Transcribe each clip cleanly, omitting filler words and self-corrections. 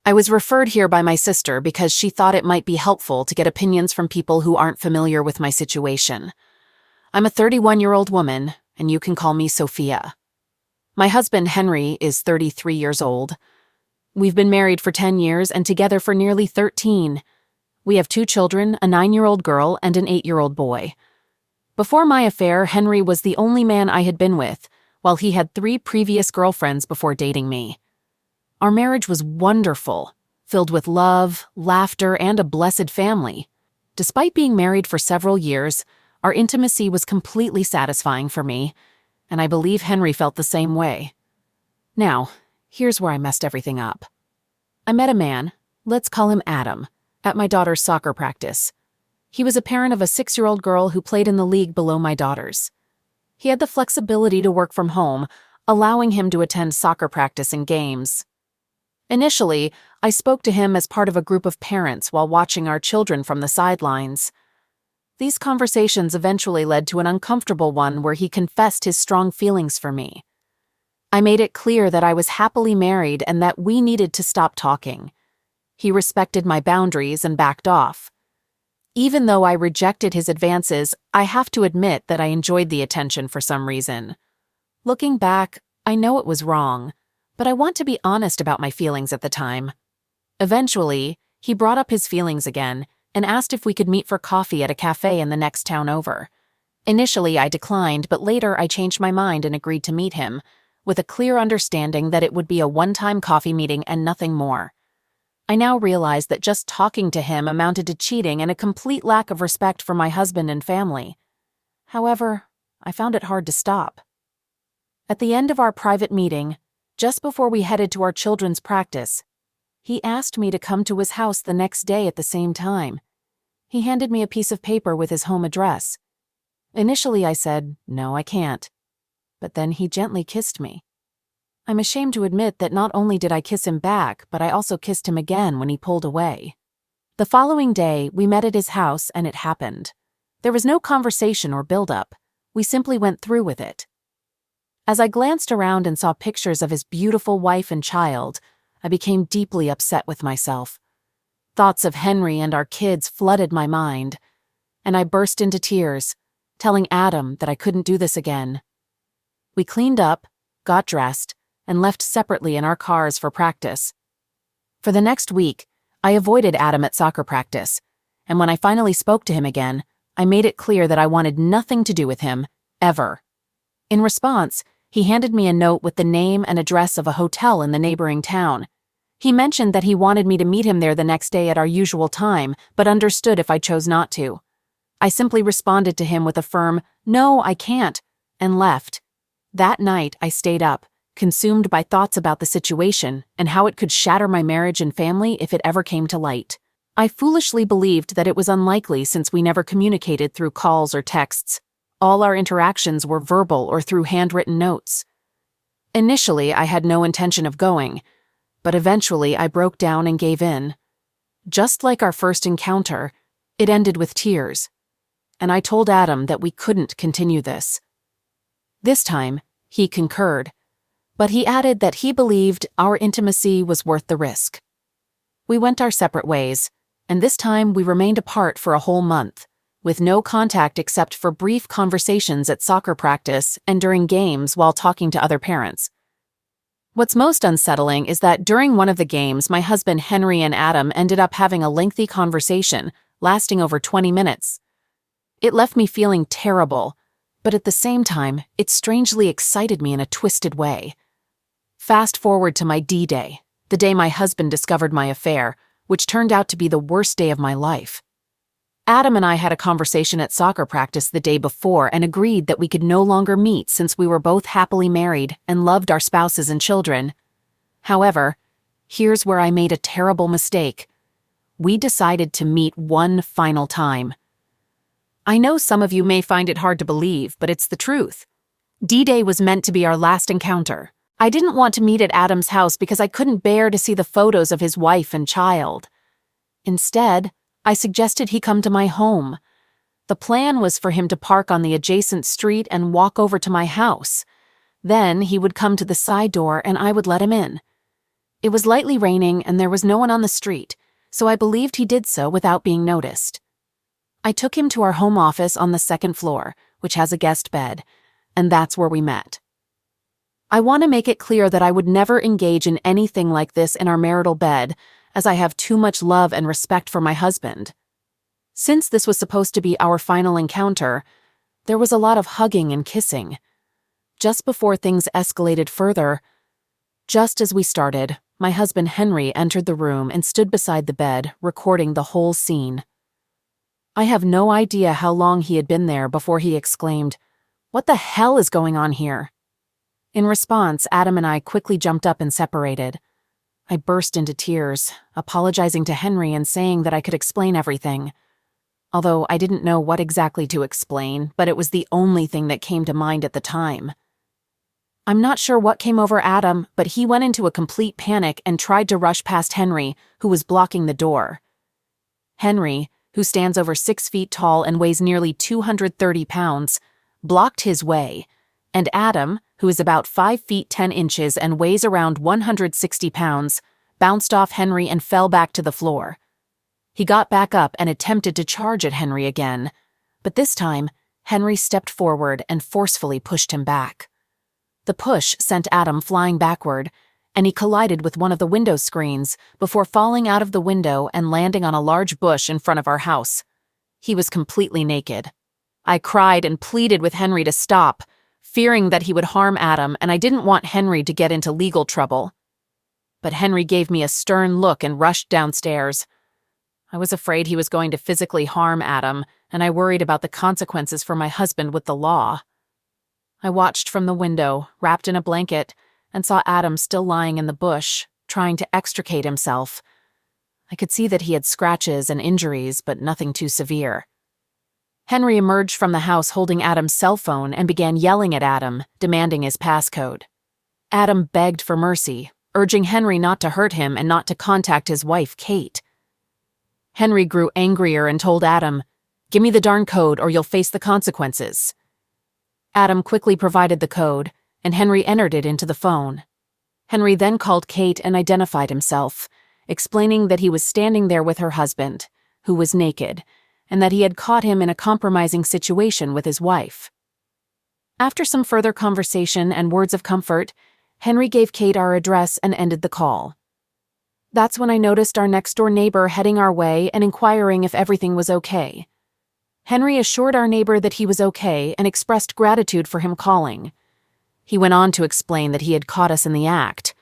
I was referred here by my sister because she thought it might be helpful to get opinions from people who aren't familiar with my situation. I'm a 31-year-old woman, and you can call me Sophia. My husband, Henry, is 33 years old. We've been married for 10 years and together for nearly 13. We have 2 children, a 9-year-old girl and an 8-year-old boy. Before my affair, Henry was the only man I had been with, while he had 3 previous girlfriends before dating me. Our marriage was wonderful, filled with love, laughter, and a blessed family. Despite being married for several years, our intimacy was completely satisfying for me, and I believe Henry felt the same way. Now, here's where I messed everything up. I met a man, let's call him Adam, at my daughter's soccer practice. He was a parent of a 6-year-old girl who played in the league below my daughter's. He had the flexibility to work from home, allowing him to attend soccer practice and games. Initially, I spoke to him as part of a group of parents while watching our children from the sidelines. These conversations eventually led to an uncomfortable one where he confessed his strong feelings for me. I made it clear that I was happily married and that we needed to stop talking. He respected my boundaries and backed off. Even though I rejected his advances, I have to admit that I enjoyed the attention for some reason. Looking back, I know it was wrong, but I want to be honest about my feelings at the time. Eventually, he brought up his feelings again and asked if we could meet for coffee at a cafe in the next town over. Initially, I declined, but later I changed my mind and agreed to meet him, with a clear understanding that it would be a one-time coffee meeting and nothing more. I now realize that just talking to him amounted to cheating and a complete lack of respect for my husband and family. However, I found it hard to stop. At the end of our private meeting, just before we headed to our children's practice, he asked me to come to his house the next day at the same time. He handed me a piece of paper with his home address. Initially, I said, "No, I can't." But then he gently kissed me. I'm ashamed to admit that not only did I kiss him back, but I also kissed him again when he pulled away. The following day, we met at his house and it happened. There was no conversation or build-up. We simply went through with it. As I glanced around and saw pictures of his beautiful wife and child, I became deeply upset with myself. Thoughts of Henry and our kids flooded my mind, and I burst into tears, telling Adam that I couldn't do this again. We cleaned up, got dressed, and left separately in our cars for practice. For the next week, I avoided Adam at soccer practice, and when I finally spoke to him again, I made it clear that I wanted nothing to do with him, ever. In response, he handed me a note with the name and address of a hotel in the neighboring town. He mentioned that he wanted me to meet him there the next day at our usual time, but understood if I chose not to. I simply responded to him with a firm, "No, I can't," and left. That night, I stayed up, consumed by thoughts about the situation and how it could shatter my marriage and family if it ever came to light. I foolishly believed that it was unlikely since we never communicated through calls or texts. All our interactions were verbal or through handwritten notes. Initially, I had no intention of going, but eventually I broke down and gave in. Just like our first encounter, it ended with tears, and I told Adam that we couldn't continue this. This time, he concurred, but he added that he believed our intimacy was worth the risk. We went our separate ways, and this time we remained apart for a whole month, with no contact except for brief conversations at soccer practice and during games while talking to other parents. What's most unsettling is that during one of the games, my husband Henry and Adam ended up having a lengthy conversation, lasting over 20 minutes. It left me feeling terrible, but at the same time, it strangely excited me in a twisted way. Fast forward to my D-Day, the day my husband discovered my affair, which turned out to be the worst day of my life. Adam and I had a conversation at soccer practice the day before and agreed that we could no longer meet since we were both happily married and loved our spouses and children. However, here's where I made a terrible mistake. We decided to meet one final time. I know some of you may find it hard to believe, but it's the truth. D-Day was meant to be our last encounter. I didn't want to meet at Adam's house because I couldn't bear to see the photos of his wife and child. Instead, I suggested he come to my home. The plan was for him to park on the adjacent street and walk over to my house. Then he would come to the side door and I would let him in. It was lightly raining and there was no one on the street, so I believed he did so without being noticed. I took him to our home office on the second floor, which has a guest bed, and that's where we met. I want to make it clear that I would never engage in anything like this in our marital bed, as I have too much love and respect for my husband. Since this was supposed to be our final encounter, there was a lot of hugging and kissing. Just before things escalated further, just as we started, my husband Henry entered the room and stood beside the bed, recording the whole scene. I have no idea how long he had been there before he exclaimed, "What the hell is going on here?" In response, Adam and I quickly jumped up and separated. I burst into tears, apologizing to Henry and saying that I could explain everything. Although I didn't know what exactly to explain, but it was the only thing that came to mind at the time. I'm not sure what came over Adam, but he went into a complete panic and tried to rush past Henry, who was blocking the door. Henry, who stands over 6 feet tall and weighs nearly 230 pounds, blocked his way, and Adam, who is about 5 feet 10 inches and weighs around 160 pounds, bounced off Henry and fell back to the floor. He got back up and attempted to charge at Henry again, but this time, Henry stepped forward and forcefully pushed him back. The push sent Adam flying backward, and he collided with one of the window screens before falling out of the window and landing on a large bush in front of our house. He was completely naked. I cried and pleaded with Henry to stop, fearing that he would harm Adam, and I didn't want Henry to get into legal trouble. But Henry gave me a stern look and rushed downstairs. I was afraid he was going to physically harm Adam, and I worried about the consequences for my husband with the law. I watched from the window, wrapped in a blanket, and saw Adam still lying in the bush, trying to extricate himself. I could see that he had scratches and injuries, but nothing too severe. Henry emerged from the house holding Adam's cell phone and began yelling at Adam, demanding his passcode. Adam begged for mercy, urging Henry not to hurt him and not to contact his wife, Kate. Henry grew angrier and told Adam, "Give me the darn code or you'll face the consequences." Adam quickly provided the code, and Henry entered it into the phone. Henry then called Kate and identified himself, explaining that he was standing there with her husband, who was naked, and that he had caught him in a compromising situation with his wife. After some further conversation and words of comfort, Henry gave Kate our address and ended the call. That's when I noticed our next-door neighbor heading our way and inquiring if everything was okay. Henry assured our neighbor that he was okay and expressed gratitude for him calling. He went on to explain that he had caught us in the act.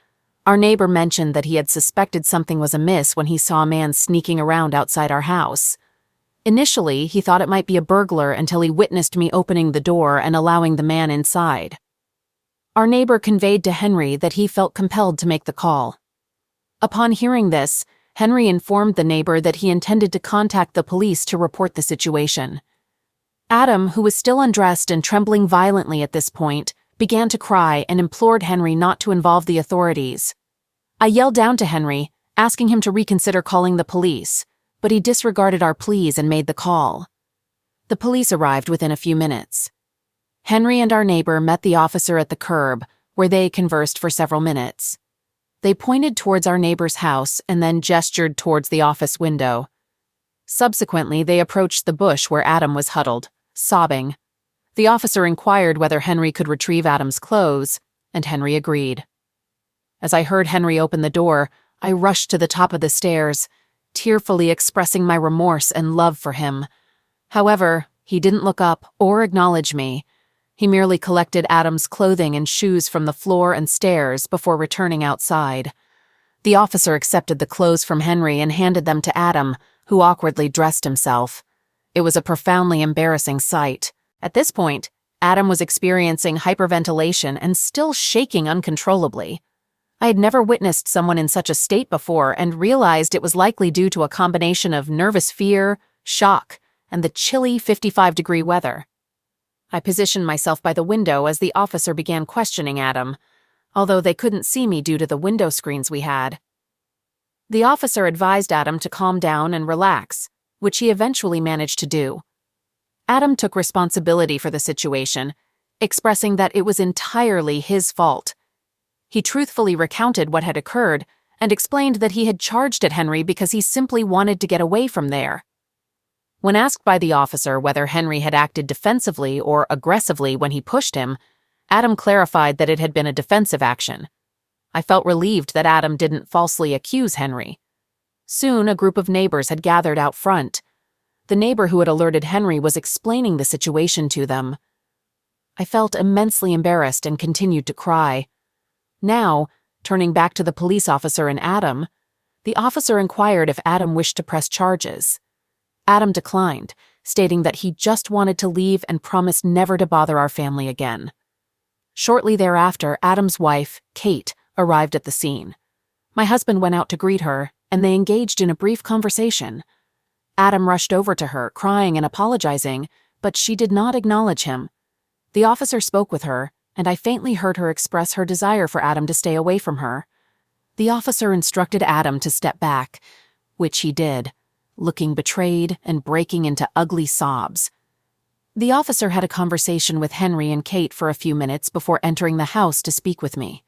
Our neighbor mentioned that he had suspected something was amiss when he saw a man sneaking around outside our house. Initially, he thought it might be a burglar until he witnessed me opening the door and allowing the man inside. Our neighbor conveyed to Henry that he felt compelled to make the call. Upon hearing this, Henry informed the neighbor that he intended to contact the police to report the situation. Adam, who was still undressed and trembling violently at this point, began to cry and implored Henry not to involve the authorities. I yelled down to Henry, asking him to reconsider calling the police, but he disregarded our pleas and made the call. The police arrived within a few minutes. Henry and our neighbor met the officer at the curb, where they conversed for several minutes. They pointed towards our neighbor's house and then gestured towards the office window. Subsequently, they approached the bush where Adam was huddled, sobbing. The officer inquired whether Henry could retrieve Adam's clothes, and Henry agreed. As I heard Henry open the door, I rushed to the top of the stairs, tearfully expressing my remorse and love for him. However, he didn't look up or acknowledge me. He merely collected Adam's clothing and shoes from the floor and stairs before returning outside. The officer accepted the clothes from Henry and handed them to Adam, who awkwardly dressed himself. It was a profoundly embarrassing sight. At this point, Adam was experiencing hyperventilation and still shaking uncontrollably. I had never witnessed someone in such a state before and realized it was likely due to a combination of nervous fear, shock, and the chilly 55-degree weather. I positioned myself by the window as the officer began questioning Adam, although they couldn't see me due to the window screens we had. The officer advised Adam to calm down and relax, which he eventually managed to do. Adam took responsibility for the situation, expressing that it was entirely his fault. He truthfully recounted what had occurred and explained that he had charged at Henry because he simply wanted to get away from there. When asked by the officer whether Henry had acted defensively or aggressively when he pushed him, Adam clarified that it had been a defensive action. I felt relieved that Adam didn't falsely accuse Henry. Soon, a group of neighbors had gathered out front. The neighbor who had alerted Henry was explaining the situation to them. I felt immensely embarrassed and continued to cry. Now, turning back to the police officer and Adam, the officer inquired if Adam wished to press charges. Adam declined, stating that he just wanted to leave and promised never to bother our family again. Shortly thereafter, Adam's wife, Kate, arrived at the scene. My husband went out to greet her, and they engaged in a brief conversation. Adam rushed over to her, crying and apologizing, but she did not acknowledge him. The officer spoke with her, and I faintly heard her express her desire for Adam to stay away from her. The officer instructed Adam to step back, which he did, looking betrayed and breaking into ugly sobs. The officer had a conversation with Henry and Kate for a few minutes before entering the house to speak with me.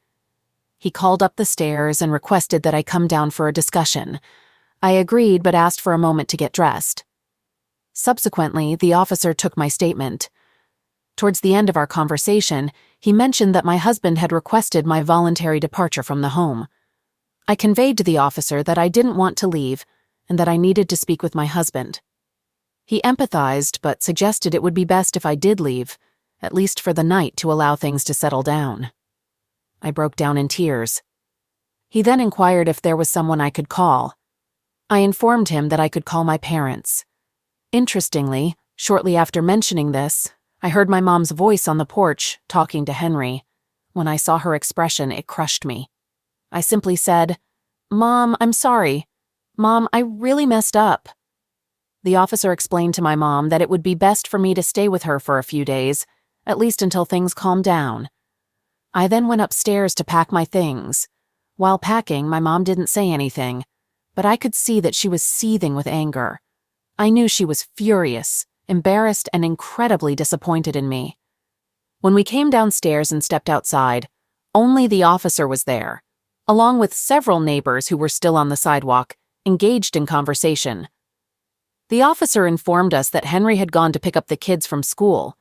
He called up the stairs and requested that I come down for a discussion. I agreed but asked for a moment to get dressed. Subsequently, the officer took my statement. Towards the end of our conversation, he mentioned that my husband had requested my voluntary departure from the home. I conveyed to the officer that I didn't want to leave and that I needed to speak with my husband. He empathized but suggested it would be best if I did leave, at least for the night, to allow things to settle down. I broke down in tears. He then inquired if there was someone I could call. I informed him that I could call my parents. Interestingly, shortly after mentioning this, I heard my mom's voice on the porch, talking to Henry. When I saw her expression, it crushed me. I simply said, "Mom, I'm sorry. Mom, I really messed up." The officer explained to my mom that it would be best for me to stay with her for a few days, at least until things calmed down. I then went upstairs to pack my things. While packing, my mom didn't say anything, but I could see that she was seething with anger. I knew she was furious, embarrassed, and incredibly disappointed in me. When we came downstairs and stepped outside, only the officer was there, along with several neighbors who were still on the sidewalk, engaged in conversation. The officer informed us that Henry had gone to pick up the kids from school.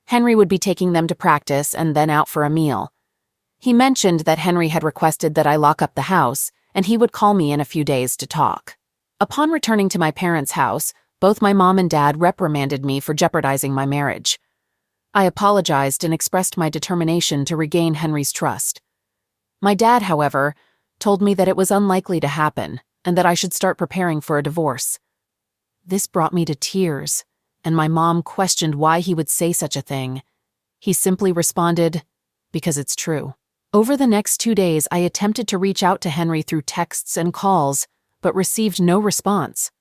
Henry would be taking them to practice and then out for a meal. He mentioned that Henry had requested that I lock up the house, and he would call me in a few days to talk. Upon returning to my parents' house, both my mom and dad reprimanded me for jeopardizing my marriage. I apologized and expressed my determination to regain Henry's trust. My dad, however, told me that it was unlikely to happen and that I should start preparing for a divorce. This brought me to tears, and my mom questioned why he would say such a thing. He simply responded, "Because it's true." Over the next 2 days, I attempted to reach out to Henry through texts and calls, but received no response.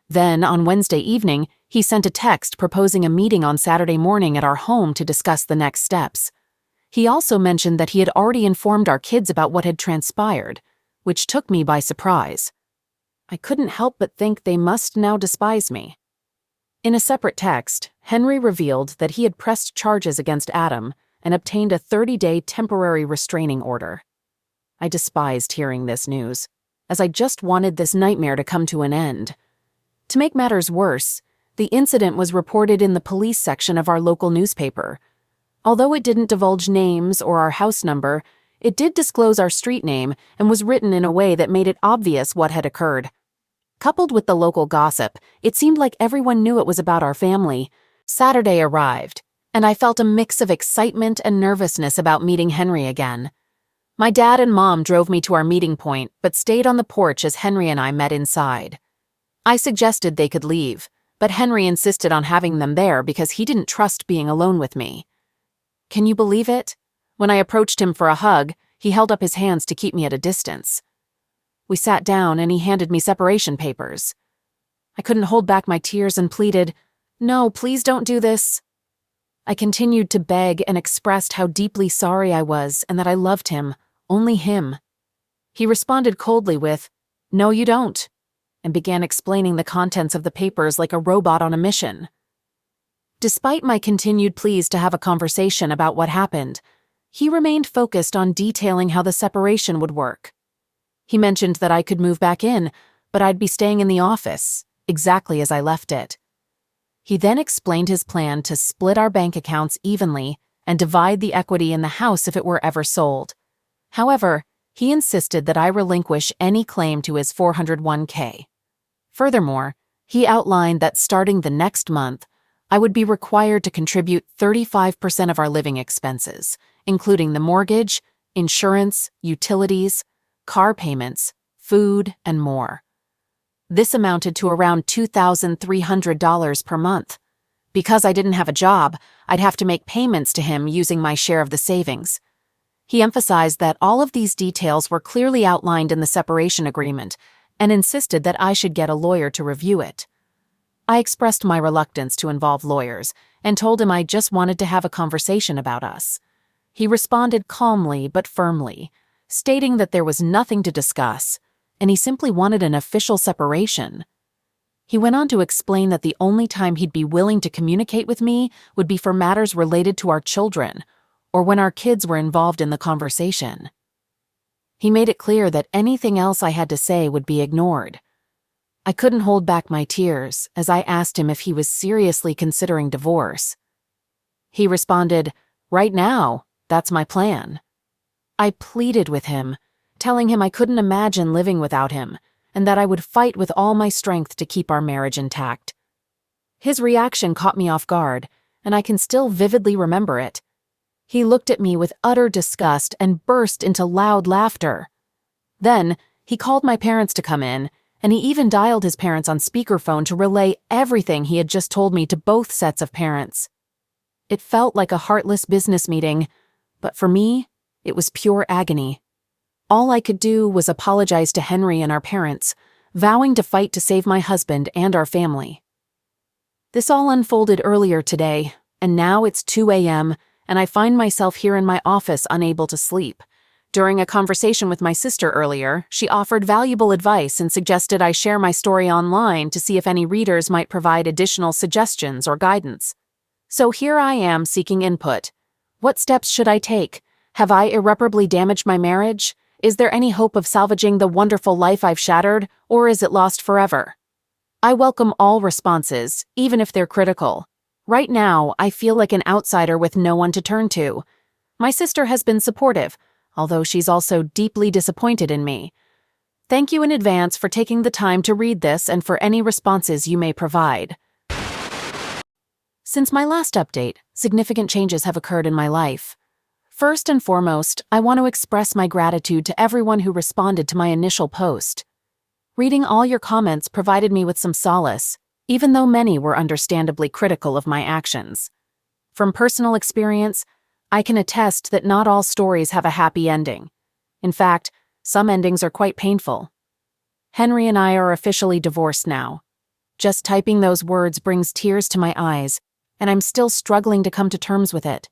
Then, on Wednesday evening, he sent a text proposing a meeting on Saturday morning at our home to discuss the next steps. He also mentioned that he had already informed our kids about what had transpired, which took me by surprise. I couldn't help but think they must now despise me. In a separate text, Henry revealed that he had pressed charges against Adam and obtained a 30-day temporary restraining order. I despised hearing this news, as I just wanted this nightmare to come to an end. To make matters worse, the incident was reported in the police section of our local newspaper. Although it didn't divulge names or our house number, it did disclose our street name and was written in a way that made it obvious what had occurred. Coupled with the local gossip, it seemed like everyone knew it was about our family. Saturday arrived, and I felt a mix of excitement and nervousness about meeting Henry again. My dad and mom drove me to our meeting point, but stayed on the porch as Henry and I met inside. I suggested they could leave, but Henry insisted on having them there because he didn't trust being alone with me. Can you believe it? When I approached him for a hug, he held up his hands to keep me at a distance. We sat down and he handed me separation papers. I couldn't hold back my tears and pleaded, "No, please don't do this." I continued to beg and expressed how deeply sorry I was and that I loved him, only him. He responded coldly with, "No, you don't," and began explaining the contents of the papers like a robot on a mission. Despite my continued pleas to have a conversation about what happened, he remained focused on detailing how the separation would work. He mentioned that I could move back in, but I'd be staying in the office, exactly as I left it. He then explained his plan to split our bank accounts evenly and divide the equity in the house if it were ever sold. However, he insisted that I relinquish any claim to his 401k. Furthermore, he outlined that starting the next month, I would be required to contribute 35% of our living expenses, including the mortgage, insurance, utilities, car payments, food, and more. This amounted to around $2,300 per month. Because I didn't have a job, I'd have to make payments to him using my share of the savings. He emphasized that all of these details were clearly outlined in the separation agreement and insisted that I should get a lawyer to review it. I expressed my reluctance to involve lawyers and told him I just wanted to have a conversation about us. He responded calmly but firmly, stating that there was nothing to discuss, and he simply wanted an official separation. He went on to explain that the only time he'd be willing to communicate with me would be for matters related to our children, or when our kids were involved in the conversation. He made it clear that anything else I had to say would be ignored. I couldn't hold back my tears as I asked him if he was seriously considering divorce. He responded, "Right now, that's my plan." I pleaded with him, telling him I couldn't imagine living without him, and that I would fight with all my strength to keep our marriage intact. His reaction caught me off guard, and I can still vividly remember it. He looked at me with utter disgust and burst into loud laughter. Then, he called my parents to come in, and he even dialed his parents on speakerphone to relay everything he had just told me to both sets of parents. It felt like a heartless business meeting, but for me, it was pure agony. All I could do was apologize to Henry and our parents, vowing to fight to save my husband and our family. This all unfolded earlier today, and now it's 2 a.m., and I find myself here in my office unable to sleep. During a conversation with my sister earlier, she offered valuable advice and suggested I share my story online to see if any readers might provide additional suggestions or guidance. So here I am seeking input. What steps should I take? Have I irreparably damaged my marriage? Is there any hope of salvaging the wonderful life I've shattered, or is it lost forever? I welcome all responses, even if they're critical. Right now, I feel like an outsider with no one to turn to. My sister has been supportive, although she's also deeply disappointed in me. Thank you in advance for taking the time to read this and for any responses you may provide. Since my last update, significant changes have occurred in my life. First and foremost, I want to express my gratitude to everyone who responded to my initial post. Reading all your comments provided me with some solace, even though many were understandably critical of my actions. From personal experience, I can attest that not all stories have a happy ending. In fact, some endings are quite painful. Henry and I are officially divorced now. Just typing those words brings tears to my eyes, and I'm still struggling to come to terms with it.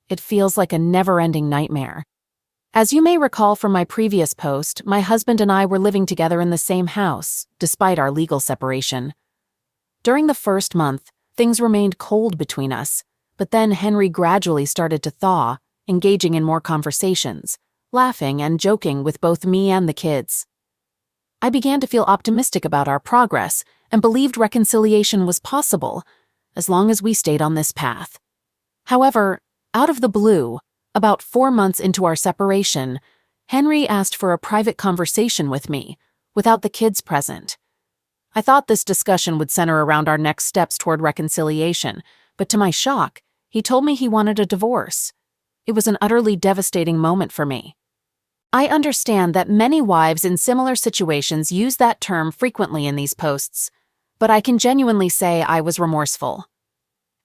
It feels like a never-ending nightmare. As you may recall from my previous post, my husband and I were living together in the same house, despite our legal separation. During the first month, things remained cold between us, but then Henry gradually started to thaw, engaging in more conversations, laughing and joking with both me and the kids. I began to feel optimistic about our progress and believed reconciliation was possible, as long as we stayed on this path. However, out of the blue, about 4 months into our separation, Henry asked for a private conversation with me, without the kids present. I thought this discussion would center around our next steps toward reconciliation, but to my shock, he told me he wanted a divorce. It was an utterly devastating moment for me. I understand that many wives in similar situations use that term frequently in these posts, but I can genuinely say I was remorseful.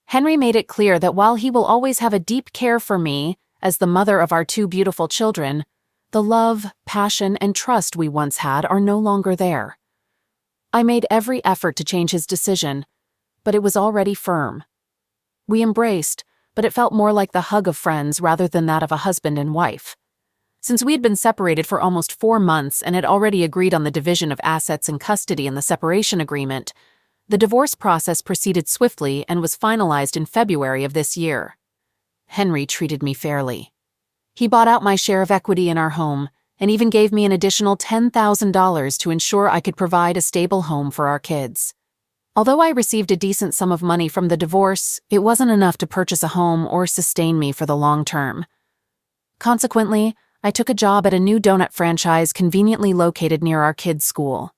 Henry made it clear that while he will always have a deep care for me as the mother of our 2 beautiful children, the love, passion, and trust we once had are no longer there. I made every effort to change his decision, but it was already firm. We embraced, but it felt more like the hug of friends rather than that of a husband and wife. Since we had been separated for almost 4 months and had already agreed on the division of assets and custody in the separation agreement, the divorce process proceeded swiftly and was finalized in February of this year. Henry treated me fairly. He bought out my share of equity in our home, and even gave me an additional $10,000 to ensure I could provide a stable home for our kids. Although I received a decent sum of money from the divorce, it wasn't enough to purchase a home or sustain me for the long term. Consequently, I took a job at a new donut franchise conveniently located near our kids' school.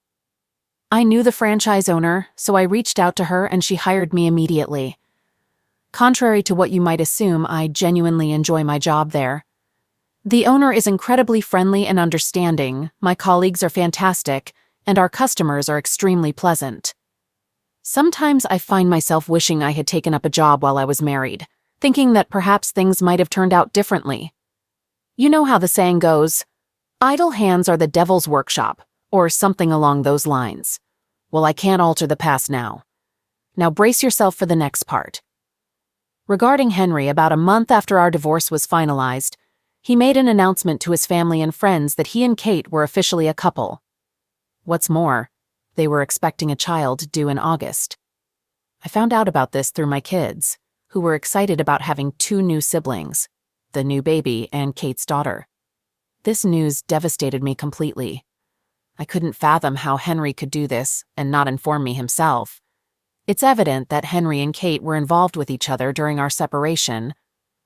I knew the franchise owner, so I reached out to her and she hired me immediately. Contrary to what you might assume, I genuinely enjoy my job there. The owner is incredibly friendly and understanding, my colleagues are fantastic, and our customers are extremely pleasant. Sometimes I find myself wishing I had taken up a job while I was married, thinking that perhaps things might have turned out differently. You know how the saying goes, idle hands are the devil's workshop, or something along those lines. Well, I can't alter the past now. Now brace yourself for the next part. Regarding Henry, about a month after our divorce was finalized, he made an announcement to his family and friends that he and Kate were officially a couple. What's more, they were expecting a child due in August. I found out about this through my kids, who were excited about having 2 new siblings, the new baby and Kate's daughter. This news devastated me completely. I couldn't fathom how Henry could do this and not inform me himself. It's evident that Henry and Kate were involved with each other during our separation.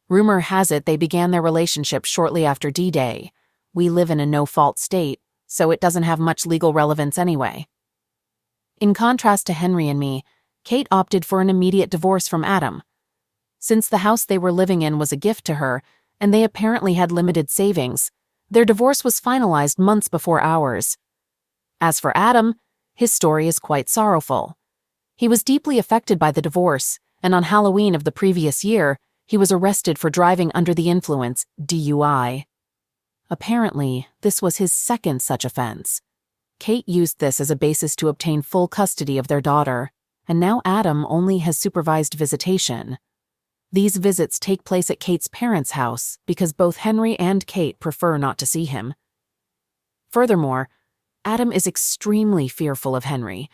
Rumor has it they began their relationship shortly after D-Day. We live in a no-fault state, so it doesn't have much legal relevance anyway. In contrast to Henry and me, Kate opted for an immediate divorce from Adam. Since the house they were living in was a gift to her, and they apparently had limited savings, their divorce was finalized months before ours. As for Adam, his story is quite sorrowful. He was deeply affected by the divorce, and on Halloween of the previous year, he was arrested for driving under the influence, DUI. Apparently, this was his second such offense. Kate used this as a basis to obtain full custody of their daughter, and now Adam only has supervised visitation. These visits take place at Kate's parents' house because both Henry and Kate prefer not to see him. Furthermore, Adam is extremely fearful of Henry.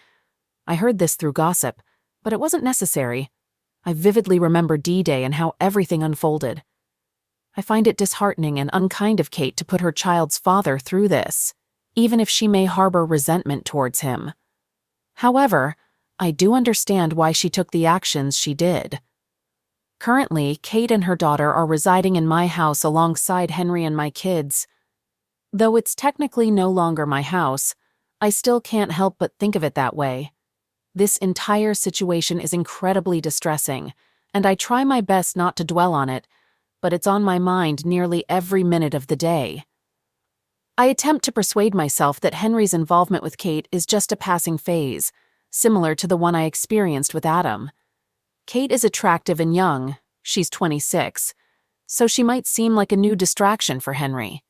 I heard this through gossip, but it wasn't necessary. I vividly remember D-Day and how everything unfolded. I find it disheartening and unkind of Kate to put her child's father through this, even if she may harbor resentment towards him. However, I do understand why she took the actions she did. Currently, Kate and her daughter are residing in my house alongside Henry and my kids. Though it's technically no longer my house, I still can't help but think of it that way. This entire situation is incredibly distressing, and I try my best not to dwell on it, but it's on my mind nearly every minute of the day. I attempt to persuade myself that Henry's involvement with Kate is just a passing phase, similar to the one I experienced with Adam. Kate is attractive and young, she's 26, so she might seem like a new distraction for Henry.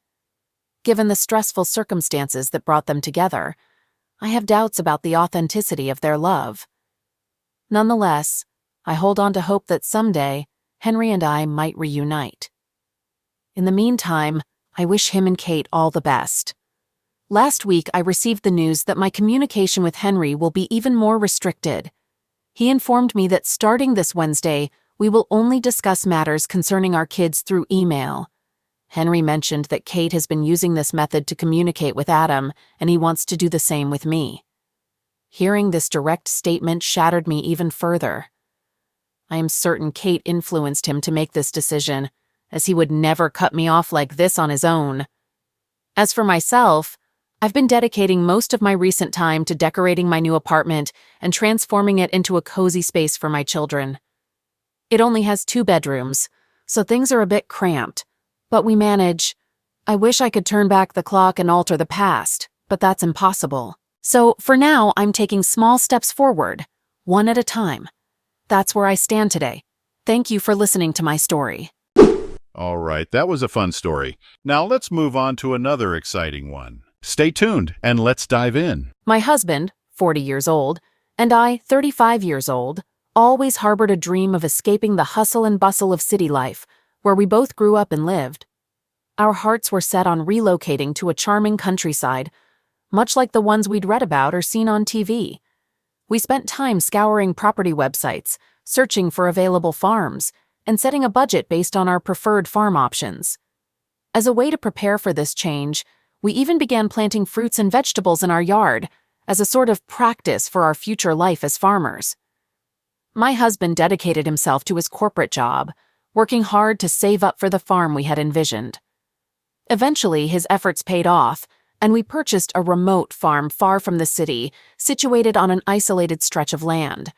Given the stressful circumstances that brought them together, I have doubts about the authenticity of their love. Nonetheless, I hold on to hope that someday Henry and I might reunite. In the meantime, I wish him and Kate all the best. Last week, I received the news that my communication with Henry will be even more restricted. He informed me that starting this Wednesday, we will only discuss matters concerning our kids through email. Henry mentioned that Kate has been using this method to communicate with Adam, and he wants to do the same with me. Hearing this direct statement shattered me even further. I am certain Kate influenced him to make this decision, as he would never cut me off like this on his own. As for myself, I've been dedicating most of my recent time to decorating my new apartment and transforming it into a cozy space for my children. It only has 2 bedrooms, so things are a bit cramped, but we manage. I wish I could turn back the clock and alter the past, but that's impossible. So for now, I'm taking small steps forward, one at a time. That's where I stand today. Thank you for listening to my story. All right, that was a fun story. Now let's move on to another exciting one. Stay tuned and let's dive in. My husband, 40 years old, and I, 35 years old, always harbored a dream of escaping the hustle and bustle of city life, where we both grew up and lived. Our hearts were set on relocating to a charming countryside, much like the ones we'd read about or seen on TV. We spent time scouring property websites, searching for available farms, and setting a budget based on our preferred farm options. As a way to prepare for this change, We even began planting fruits and vegetables in our yard as a sort of practice for our future life as farmers. My husband dedicated himself to his corporate job, working hard to save up for the farm we had envisioned. Eventually, his efforts paid off, and we purchased a remote farm far from the city, situated on an isolated stretch of land.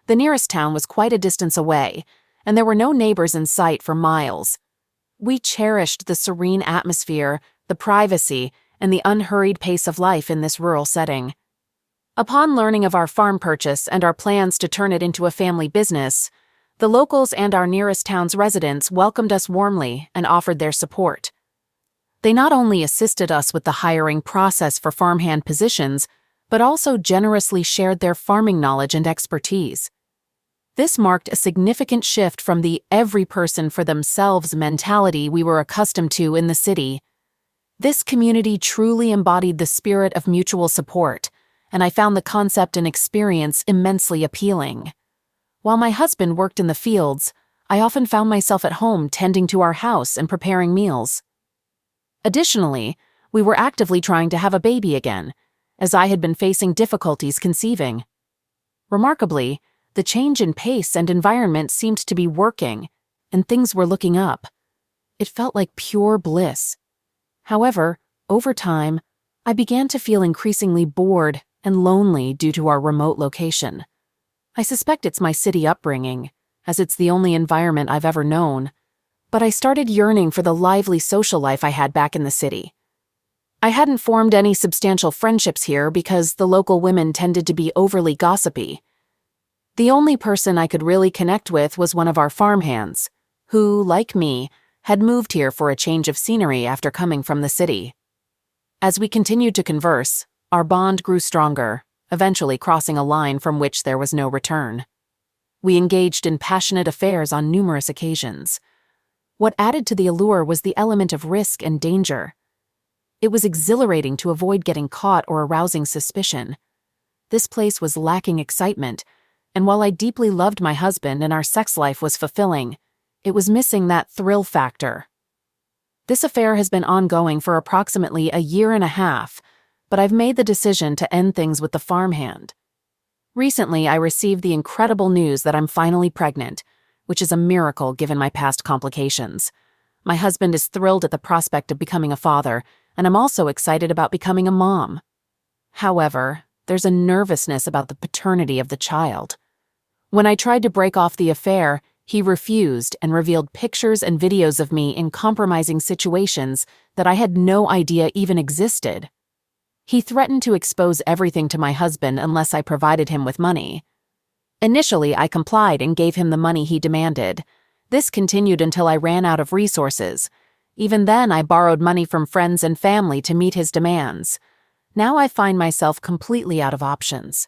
The nearest town was quite a distance away, and there were no neighbors in sight for miles. We cherished the serene atmosphere, the privacy, and the unhurried pace of life in this rural setting. Upon learning of our farm purchase and our plans to turn it into a family business, the locals and our nearest town's residents welcomed us warmly and offered their support. They not only assisted us with the hiring process for farmhand positions, but also generously shared their farming knowledge and expertise. This marked a significant shift from the every person for themselves mentality we were accustomed to in the city. This community truly embodied the spirit of mutual support, and I found the concept and experience immensely appealing. While my husband worked in the fields, I often found myself at home tending to our house and preparing meals. Additionally, we were actively trying to have a baby again, as I had been facing difficulties conceiving. Remarkably, the change in pace and environment seemed to be working, and things were looking up. It felt like pure bliss. However, over time, I began to feel increasingly bored and lonely due to our remote location. I suspect it's my city upbringing, as it's the only environment I've ever known, but I started yearning for the lively social life I had back in the city. I hadn't formed any substantial friendships here because the local women tended to be overly gossipy. The only person I could really connect with was one of our farmhands, who, like me, had moved here for a change of scenery after coming from the city. As we continued to converse, our bond grew stronger, eventually crossing a line from which there was no return. We engaged in passionate affairs on numerous occasions. What added to the allure was the element of risk and danger. It was exhilarating to avoid getting caught or arousing suspicion. This place was lacking excitement, and while I deeply loved my husband and our sex life was fulfilling, it was missing that thrill factor. This affair has been ongoing for approximately 1.5 years, but I've made the decision to end things with the farmhand. Recently, I received the incredible news that I'm finally pregnant, which is a miracle given my past complications. My husband is thrilled at the prospect of becoming a father, and I'm also excited about becoming a mom. However, there's a nervousness about the paternity of the child. When I tried to break off the affair, he refused and revealed pictures and videos of me in compromising situations that I had no idea even existed. He threatened to expose everything to my husband unless I provided him with money. Initially, I complied and gave him the money he demanded. This continued until I ran out of resources. Even then, I borrowed money from friends and family to meet his demands. Now I find myself completely out of options.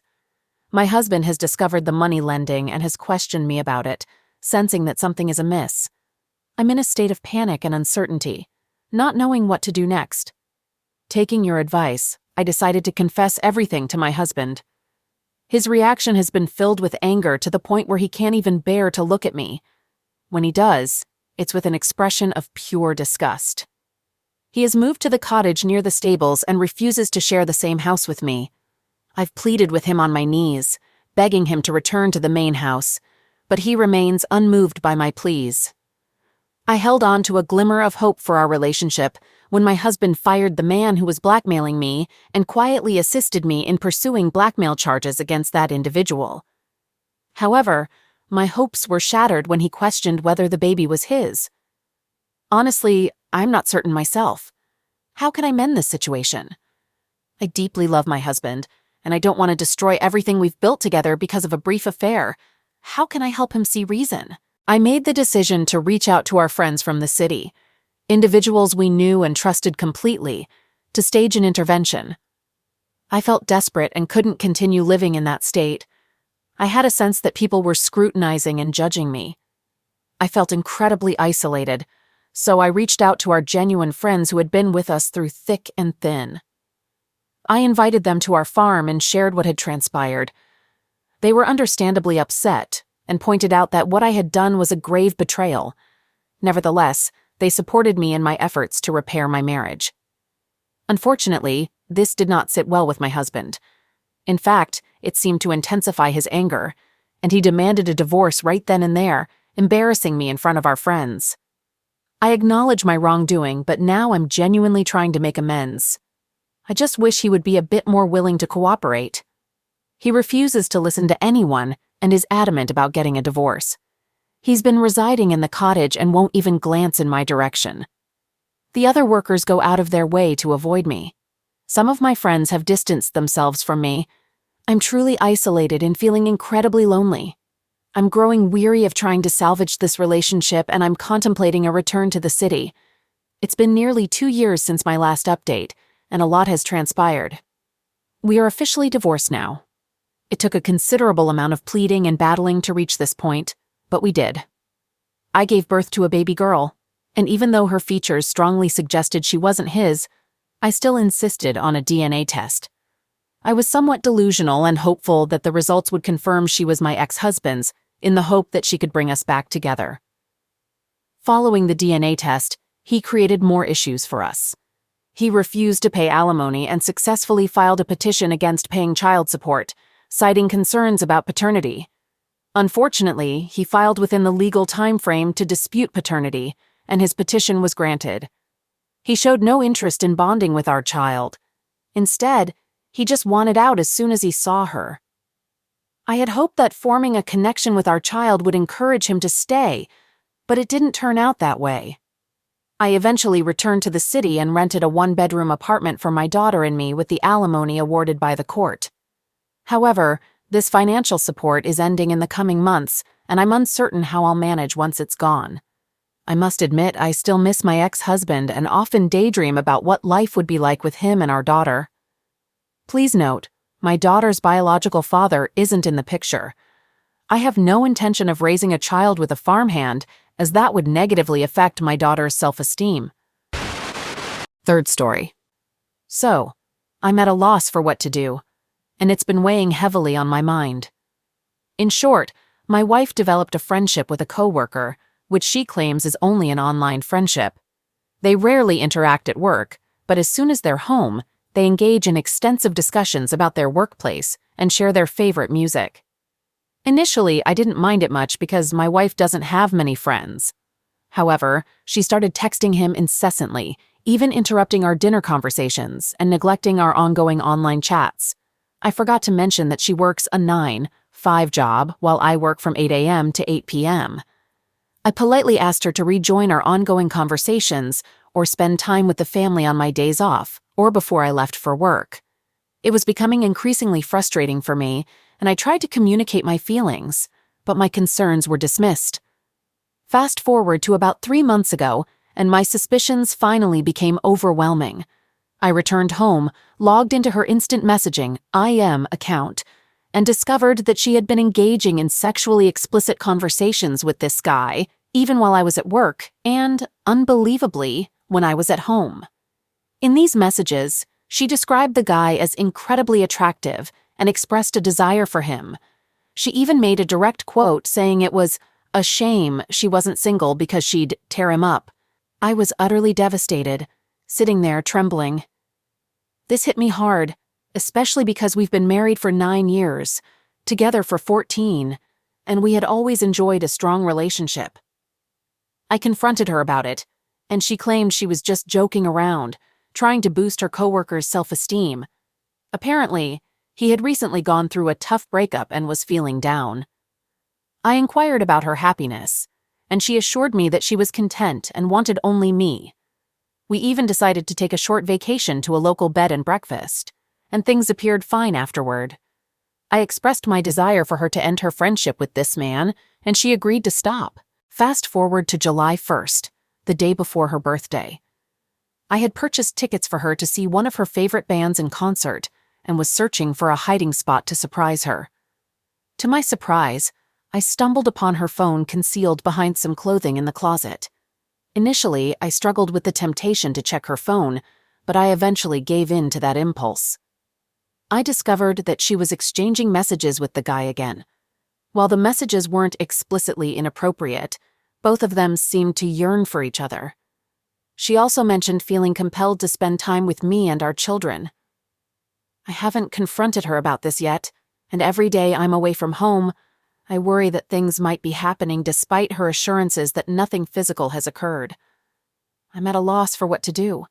My husband has discovered the money lending and has questioned me about it, sensing that something is amiss. I'm in a state of panic and uncertainty, not knowing what to do next. Taking your advice, I decided to confess everything to my husband. His reaction has been filled with anger to the point where he can't even bear to look at me. When he does, it's with an expression of pure disgust. He has moved to the cottage near the stables and refuses to share the same house with me. I've pleaded with him on my knees, begging him to return to the main house, but he remains unmoved by my pleas. I held on to a glimmer of hope for our relationship when my husband fired the man who was blackmailing me and quietly assisted me in pursuing blackmail charges against that individual. However, my hopes were shattered when he questioned whether the baby was his. Honestly, I'm not certain myself. How can I mend this situation? I deeply love my husband, and I don't want to destroy everything we've built together because of a brief affair. How can I help him see reason? I made the decision to reach out to our friends from the city, individuals we knew and trusted completely, to stage an intervention. I felt desperate and couldn't continue living in that state. I had a sense that people were scrutinizing and judging me. I felt incredibly isolated, so I reached out to our genuine friends who had been with us through thick and thin. I invited them to our farm and shared what had transpired. They were understandably upset and pointed out that what I had done was a grave betrayal. Nevertheless, they supported me in my efforts to repair my marriage. Unfortunately, this did not sit well with my husband. In fact, it seemed to intensify his anger, and he demanded a divorce right then and there, embarrassing me in front of our friends. I acknowledge my wrongdoing, but now I'm genuinely trying to make amends. I just wish he would be a bit more willing to cooperate. He refuses to listen to anyone and is adamant about getting a divorce. He's been residing in the cottage and won't even glance in my direction. The other workers go out of their way to avoid me. Some of my friends have distanced themselves from me. I'm truly isolated and feeling incredibly lonely. I'm growing weary of trying to salvage this relationship, and I'm contemplating a return to the city. It's been nearly 2 years since my last update, and a lot has transpired. We are officially divorced now. It took a considerable amount of pleading and battling to reach this point, but we did. I gave birth to a baby girl, and even though her features strongly suggested she wasn't his, I still insisted on a DNA test. I was somewhat delusional and hopeful that the results would confirm she was my ex-husband's, in the hope that she could bring us back together. Following the DNA test, he created more issues for us. He refused to pay alimony and successfully filed a petition against paying child support, citing concerns about paternity. Unfortunately, he filed within the legal time frame to dispute paternity, and his petition was granted. He showed no interest in bonding with our child. Instead, he just wanted out as soon as he saw her. I had hoped that forming a connection with our child would encourage him to stay, but it didn't turn out that way. I eventually returned to the city and rented a 1-bedroom apartment for my daughter and me with the alimony awarded by the court. However, this financial support is ending in the coming months, and I'm uncertain how I'll manage once it's gone. I must admit I still miss my ex-husband and often daydream about what life would be like with him and our daughter. Please note, my daughter's biological father isn't in the picture. I have no intention of raising a child with a farmhand, as that would negatively affect my daughter's self-esteem. Third story. So, I'm at a loss for what to do, and it's been weighing heavily on my mind. In short, my wife developed a friendship with a coworker, which she claims is only an online friendship. They rarely interact at work, but as soon as they're home, they engage in extensive discussions about their workplace and share their favorite music. Initially, I didn't mind it much because my wife doesn't have many friends. However, she started texting him incessantly, even interrupting our dinner conversations and neglecting our ongoing online chats. I forgot to mention that she works a 9-5 job while I work from 8 a.m. to 8 p.m. I politely asked her to rejoin our ongoing conversations or spend time with the family on my days off or before I left for work. It was becoming increasingly frustrating for me, and I tried to communicate my feelings, but my concerns were dismissed. Fast forward to about 3 months ago, and my suspicions finally became overwhelming. I returned home, logged into her instant messaging (IM) account, and discovered that she had been engaging in sexually explicit conversations with this guy, even while I was at work, and, unbelievably, when I was at home. In these messages, she described the guy as incredibly attractive and expressed a desire for him. She even made a direct quote saying it was a shame she wasn't single because she'd tear him up. I was utterly devastated, sitting there trembling. This hit me hard, especially because we've been married for 9 years, together for 14, and we had always enjoyed a strong relationship. I confronted her about it, and she claimed she was just joking around, trying to boost her coworker's self-esteem. Apparently, he had recently gone through a tough breakup and was feeling down. I inquired about her happiness, and she assured me that she was content and wanted only me. We even decided to take a short vacation to a local bed and breakfast, and things appeared fine afterward. I expressed my desire for her to end her friendship with this man, and she agreed to stop. Fast forward to July 1st, the day before her birthday. I had purchased tickets for her to see one of her favorite bands in concert and was searching for a hiding spot to surprise her. To my surprise, I stumbled upon her phone concealed behind some clothing in the closet. Initially, I struggled with the temptation to check her phone, but I eventually gave in to that impulse. I discovered that she was exchanging messages with the guy again. While the messages weren't explicitly inappropriate, both of them seemed to yearn for each other. She also mentioned feeling compelled to spend time with me and our children. I haven't confronted her about this yet, and every day I'm away from home, I worry that things might be happening despite her assurances that nothing physical has occurred. I'm at a loss for what to do,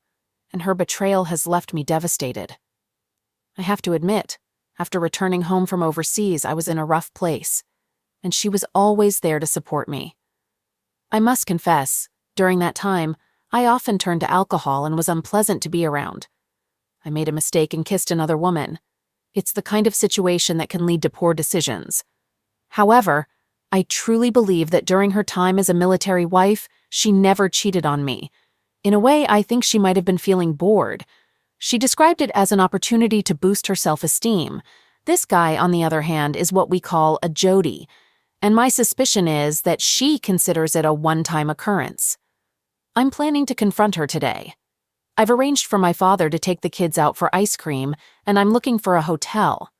and her betrayal has left me devastated. I have to admit, after returning home from overseas, I was in a rough place, and she was always there to support me. I must confess, during that time, I often turned to alcohol and was unpleasant to be around. I made a mistake and kissed another woman. It's the kind of situation that can lead to poor decisions. However, I truly believe that during her time as a military wife, she never cheated on me. In a way, I think she might have been feeling bored. She described it as an opportunity to boost her self-esteem. This guy, on the other hand, is what we call a Jody, and my suspicion is that she considers it a one-time occurrence. I'm planning to confront her today. I've arranged for my father to take the kids out for ice cream, and I'm looking for a hotel.